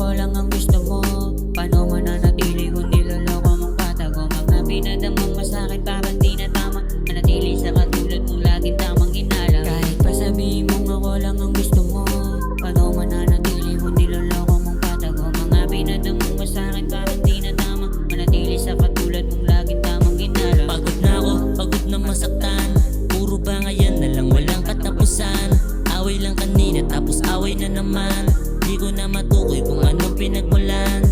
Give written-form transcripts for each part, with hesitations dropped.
ako lang ang gusto mo. Paano mananatili kung niloloko mong patago? Mga pinadamang masakit parang di na tama. Manatili sa katulad mong laging tamang hinala. Kahit pa sabihin mong ako lang ang gusto mo, paano mananatili kung niloloko mong patago? Mga pinadamang masakit parang di na tama. Manatili sa katulad mong laging tamang hinala. Pagod na ako, pagod na masaktan. Puro bangayan na lang, walang katapusan. Away lang kanina tapos away na naman. Di ko na matukoy kung anong pinagmulan.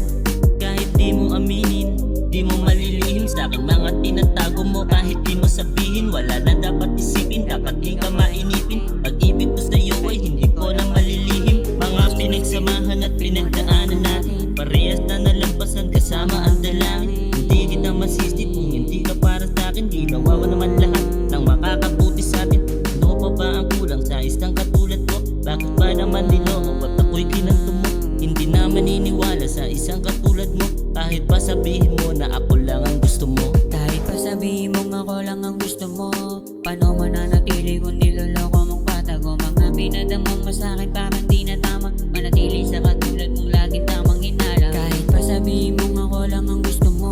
Kahit di mo aminin, di mo malilihim sa'kin mga tinatago mo. Kahit di mo sabihin, wala na dapat isipin. Dapat di ka mainipin. Pag-ibig ko sa'yo ay hindi ko na malilihim. Mga pinagsamahan at pinagdaanan natin, parehas na nalampasan kasama ang dalangin. Hindi kita masisip kung hindi ka para sa'kin. Ginawa ko naman lahat ng makakabuti sa'tin. Ano pa ba ang kulang sa isang katulad ko? Bakit ba naman niloko at ako'y kinanto mo? Hindi na maniniwala sa isang katulad mo. Kahit pa sabihin mo na ako lang ang gusto mo. Kahit pa sabihin mong ako lang ang gusto mo, paano mananatili kung niloloko mong patago? Mga pinadamang masakit parang di na tama. Manatili sa katulad mong laging tamang hinala. Kahit pa sabihin mong ako lang ang gusto mo,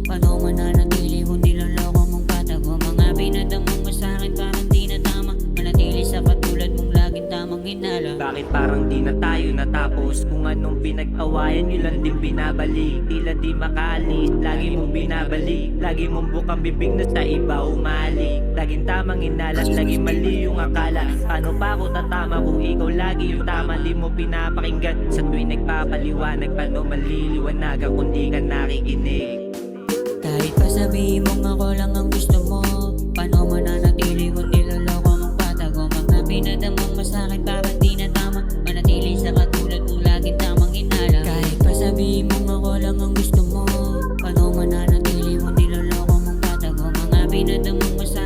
paano mananatili kung niloloko mong patago? Mga pinadamang masakit parang di na tama. Manatili sa katulad mong laging tamang hinala. Bakit parang di na tayo natapos? Kung anong pinag-awayan nyo lang din binabalik. Tila di makaalis, lagi mong binabalik. Lagi mong bukang bibig na sa iba umalik. Laging tamang inalat, lagi mali yung akala. Paano pa ako tatama kung ikaw lagi yung tama? Di mo pinapakinggan sa tuwing nagpapaliwanag. Paano maliliwanagan kung di ka nakikinig? Kahit pa sabihin mong ako lang ang gusto mo, paano mananatili kung niloloko mong patago? Mga pinadamang masakit parang di na tama. Manatili sa katulad mong laging tamang hinala. Kahit pa sabihin mong ako lang ang gusto mo, paano mananatili kung niloloko mong patago? Mga pinadamang masakit